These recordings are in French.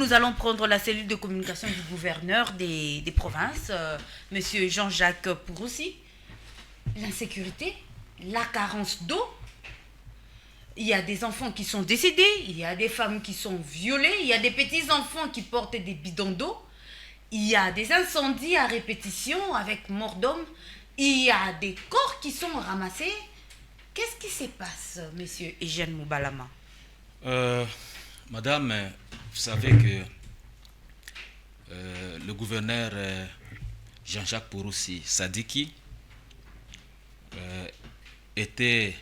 Nous allons prendre la cellule de communication du gouverneur des provinces, Monsieur Jean-Jacques Pouroussi. L'insécurité, la carence d'eau. Il y a des enfants qui sont décédés, il y a des femmes qui sont violées, il y a des petits-enfants qui portent des bidons d'eau. Il y a des incendies à répétition avec mort d'hommes. Il y a des corps qui sont ramassés. Qu'est-ce qui se passe, Monsieur Eugène Moubalama? Madame, vous savez que le gouverneur Jean-Jacques Pouroussi Sadiki était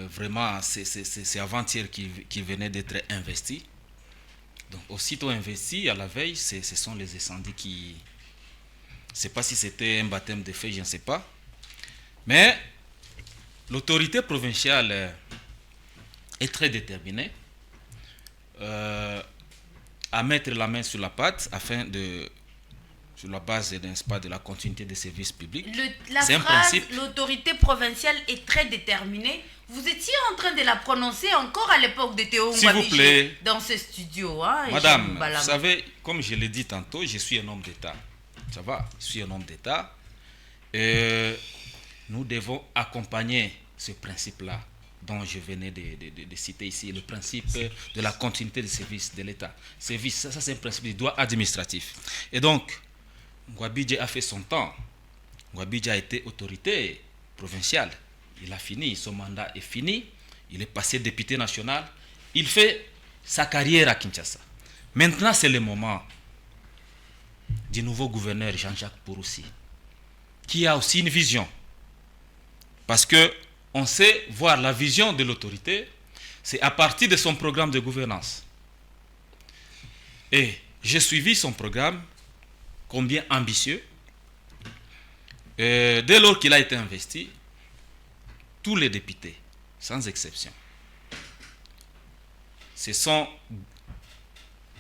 vraiment, c'est avant-hier qu'il venait d'être investi. Donc, aussitôt investi, à la veille, ce sont les incendies qui... Je ne sais pas si c'était un baptême de feu, je ne sais pas. Mais l'autorité provinciale est très déterminée à mettre la main sur la pâte afin de, sur la base, n'est-ce pas, de la continuité des services publics. C'est un principe. L'autorité provinciale est très déterminée. Vous étiez en train de la prononcer encore à l'époque de Théo Ngwabije dans ce studio. Hein, Madame, vous savez, comme je l'ai dit tantôt, je suis un homme d'État. Ça va, je suis un homme d'État. Nous devons accompagner ce principe-là dont je venais de citer ici, le principe de la continuité des services de l'État. Ça c'est un principe de droit administratif. Et donc, Ngwabije a fait son temps. Ngwabije a été autorité provinciale. Il a fini, son mandat est fini. Il est passé député national. Il fait sa carrière à Kinshasa. Maintenant, c'est le moment du nouveau gouverneur Jean-Jacques Pouroussi, qui a aussi une vision. Parce que on sait voir la vision de l'autorité, c'est à partir de son programme de gouvernance. Et j'ai suivi son programme, combien ambitieux. Dès lors qu'il a été investi, tous les députés, sans exception, se sont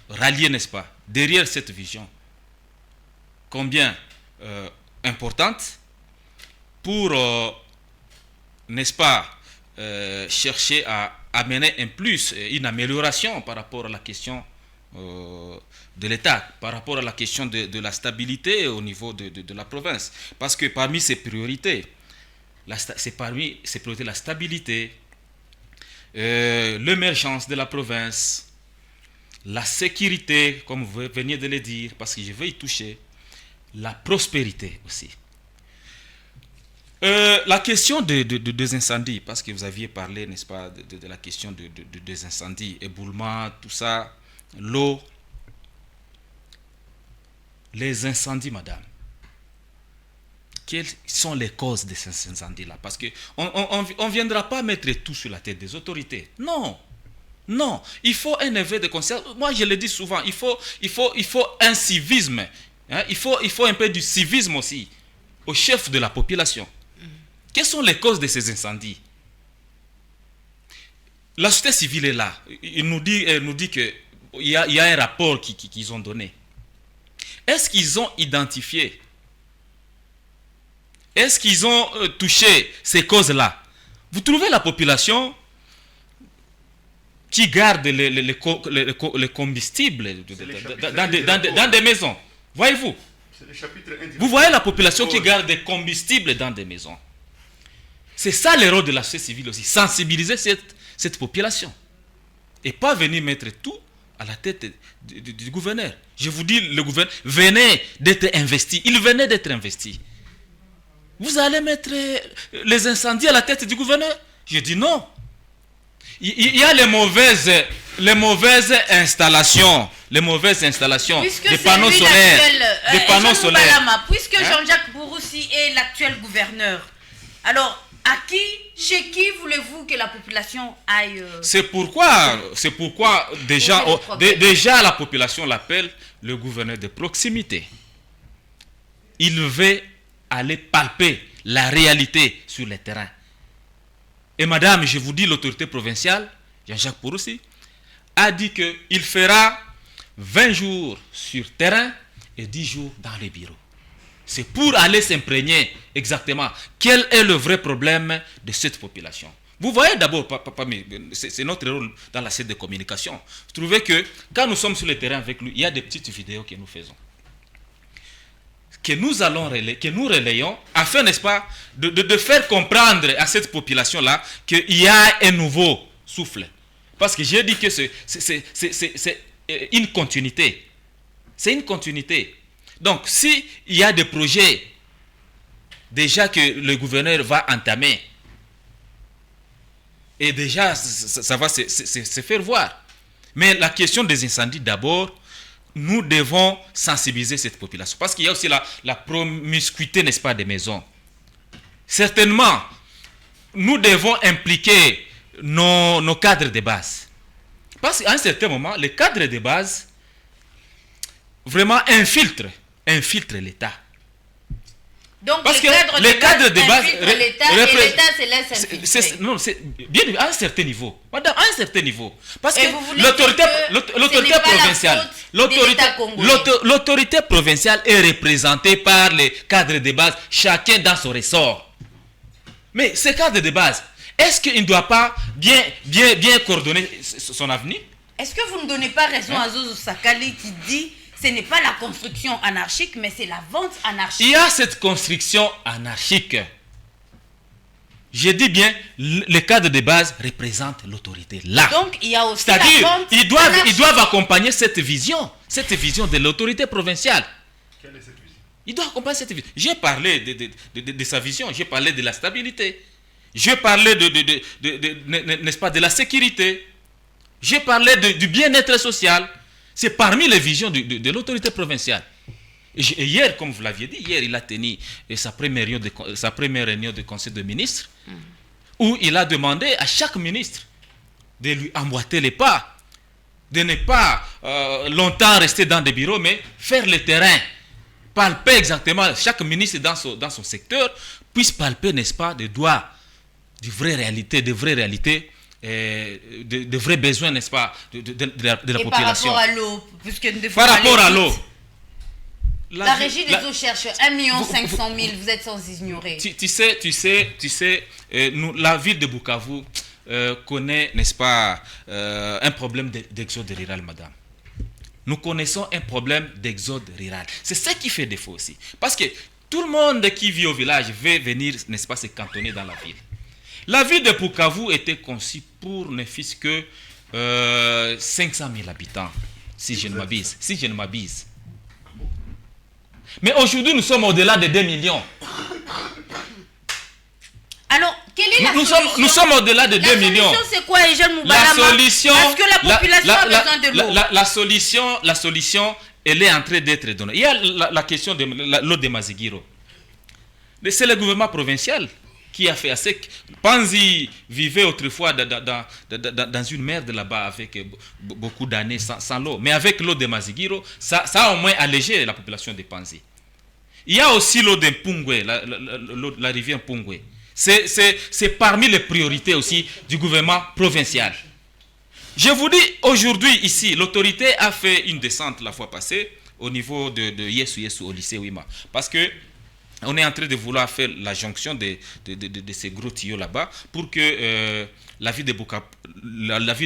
ralliés, n'est-ce pas, derrière cette vision, combien importante, pour, n'est-ce pas, chercher à amener un plus, une amélioration par rapport à la question de l'État, par rapport à la question de la stabilité au niveau de la province. Parce que parmi ces priorités, c'est parmi ces priorités la stabilité, l'émergence de la province, la sécurité, comme vous veniez de le dire, parce que je vais y toucher, la prospérité aussi. La question des incendies, parce que vous aviez parlé, n'est-ce pas, de la question des incendies, éboulement, tout ça, l'eau, les incendies, madame. Quelles sont les causes de ces incendies-là? Parce qu'on ne viendra pas mettre tout sur la tête des autorités. Non. Non. Il faut un effet de conscience. Moi, je le dis souvent, il faut un civisme. Hein? Il faut un peu du civisme aussi au chef de la population. Quelles sont les causes de ces incendies? La société civile est là. Elle nous dit qu'il y a un rapport qu'ils ont donné. Est-ce qu'ils ont identifié? Est-ce qu'ils ont touché ces causes-là? Vous trouvez la population qui garde les combustibles dans des maisons. Voyez-vous? Vous voyez la population qui garde des combustibles dans des maisons. C'est ça le rôle de la société civile aussi. Sensibiliser cette population. Et pas venir mettre tout à la tête du gouverneur. Je vous dis, le gouverneur venait d'être investi. Il venait d'être investi. Vous allez mettre les incendies à la tête du gouverneur? Je dis non. Il y a les mauvaises installations. Les mauvaises installations. Des panneaux solaires. Des panneaux solaires. Puisque Jean-Jacques Pouroussi est l'actuel gouverneur, alors chez qui voulez-vous que la population aille? C'est pourquoi déjà la population l'appelle le gouverneur de proximité. Il veut aller palper la réalité sur le terrain. Et madame, je vous dis, l'autorité provinciale, Jean-Jacques Pouroussi, a dit qu'il fera 20 jours sur terrain et 10 jours dans les bureaux. C'est pour aller s'imprégner exactement quel est le vrai problème de cette population. Vous voyez d'abord, c'est notre rôle dans la scène de communication. Vous trouvez que quand nous sommes sur le terrain avec lui, il y a des petites vidéos que nous faisons, que nous allons relayer, que nous relayons, afin, n'est-ce pas, de faire comprendre à cette population-là qu'il y a un nouveau souffle. Parce que j'ai dit que c'est une continuité. C'est une continuité. Donc, s'il y a des projets déjà que le gouverneur va entamer, et déjà, ça va se faire voir. Mais la question des incendies, d'abord, nous devons sensibiliser cette population. Parce qu'il y a aussi la promiscuité, n'est-ce pas, des maisons. Certainement, nous devons impliquer nos cadres de base. Parce qu'à un certain moment, les cadres de base vraiment infiltrent l'État. Donc parce que les cadres de base l'État et l'État se laisse infiltrer. Non, c'est bien à un certain niveau. Madame, à un certain niveau. Parce que l'autorité provinciale est représentée par les cadres de base, chacun dans son ressort. Mais ces cadres de base, est-ce qu'il ne doit pas bien coordonner son avenir? Est-ce que vous ne donnez pas raison à Zozo Sakali qui dit ce n'est pas la construction anarchique, mais c'est la vente anarchique? Il y a cette construction anarchique. Je dis bien, les cadres de base représentent l'autorité là. Donc, il y a aussi c'est-à-dire, la vente ils doivent accompagner cette vision de l'autorité provinciale. Quelle est cette vision? Ils doivent accompagner cette vision. J'ai parlé de sa vision, j'ai parlé de la stabilité, j'ai parlé n'est-ce pas, de la sécurité, j'ai parlé du bien-être social. C'est parmi les visions de l'autorité provinciale. Et hier, comme vous l'aviez dit, hier, il a tenu sa première réunion de conseil de ministres, où il a demandé à chaque ministre de lui emboîter les pas, de ne pas longtemps rester dans des bureaux, mais faire le terrain, palper exactement, chaque ministre dans son secteur, puisse palper, n'est-ce pas, des doigts, de vraies réalités, de vrais besoins, n'est-ce pas, de la population. Par rapport à l'eau, puisque par rapport à l'eau. La régie des eaux cherche 1 500 000, vous êtes sans ignorer. Tu sais, la ville de Bukavu connaît, n'est-ce pas, un problème d'exode rural, madame. Nous connaissons un problème d'exode rural. C'est ça qui fait défaut aussi. Parce que tout le monde qui vit au village veut venir, n'est-ce pas, se cantonner dans la ville. La ville de Bukavu était conçue pour ne fût-ce que 500 000 habitants, si je ne m'abuse. Mais aujourd'hui, nous sommes au-delà de 2 millions. Alors, quelle est la solution? Nous sommes au-delà de 2 millions. La solution, c'est quoi, Eugène Moubalama? La solution, parce que la population a besoin de l'eau. La solution, elle est en train d'être donnée. Il y a la question de l'eau de Mazigiro. C'est le gouvernement provincial qui a fait assez. Panzi vivait autrefois dans une merde là-bas avec beaucoup d'années sans l'eau. Mais avec l'eau de Mazigiro, ça a au moins allégé la population de Panzi. Il y a aussi l'eau de Mpungwe, la rivière Mpungwe. C'est parmi les priorités aussi du gouvernement provincial. Je vous dis, aujourd'hui, ici, l'autorité a fait une descente la fois passée au niveau de Yesu au lycée Ouima. Parce que on est en train de vouloir faire la jonction de ces gros tuyaux là-bas pour que la ville de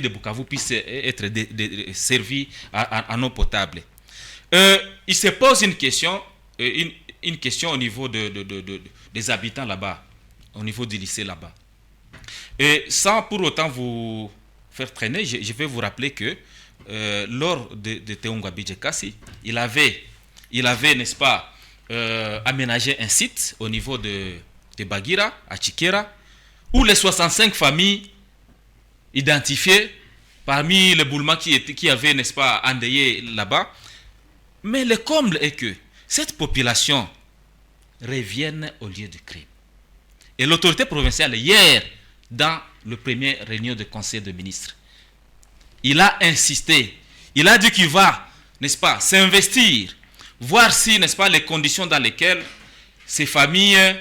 Bukavu puisse être servie en eau potable. Il se pose une question au niveau des habitants là-bas, au niveau du lycée là-bas. Et sans pour autant vous faire traîner, je vais vous rappeler que lors de Teungwa Bijekasi, il avait, n'est-ce pas, aménager un site au niveau de Bagira, à Chikera, où les 65 familles identifiées parmi les boulements qui avaient, n'est-ce pas, endeuillé là-bas. Mais le comble est que cette population revienne au lieu du crime. Et l'autorité provinciale, hier, dans le premier réunion de conseil de ministres, il a insisté, il a dit qu'il va, n'est-ce pas, s'investir, voir si, n'est-ce pas, les conditions dans lesquelles ces familles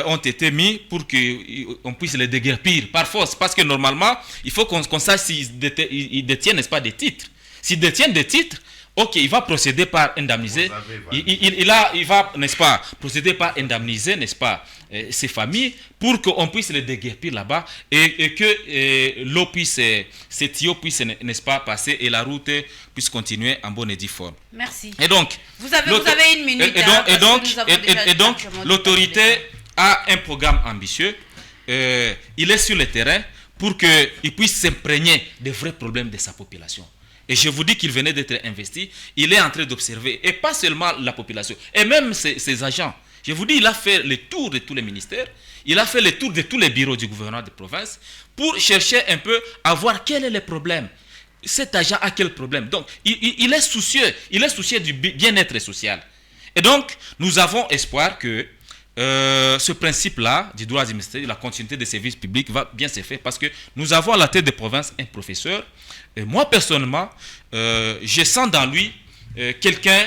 ont été mises pour qu'on puisse les déguerpir par force. Parce que normalement, il faut qu'on sache s'ils détiennent, n'est-ce pas, des titres. S'ils détiennent des titres, Ok, il va procéder par indemniser. Il va, n'est-ce pas, procéder par indemniser, n'est-ce pas, ces familles pour qu'on puisse les déguerpir là-bas et que l'eau puisse, ces tuyaux puissent, n'est-ce pas, passer et la route puisse continuer en bonne et due forme. Merci. Et donc, vous avez une minute. Et donc, l'autorité a un programme ambitieux. Il est sur le terrain pour qu'il puisse s'imprégner des vrais problèmes de sa population. Et je vous dis qu'il venait d'être investi, il est en train d'observer, et pas seulement la population, et même ses agents. Je vous dis, il a fait le tour de tous les ministères, il a fait le tour de tous les bureaux du gouvernement de province pour chercher un peu à voir quel est le problème. Cet agent a quel problème? Donc, il est soucieux du bien-être social. Et donc, nous avons espoir que ce principe-là du droit administratif, de la continuité des services publics va bien se faire parce que nous avons à la tête des provinces un professeur. Et moi, personnellement, je sens dans lui quelqu'un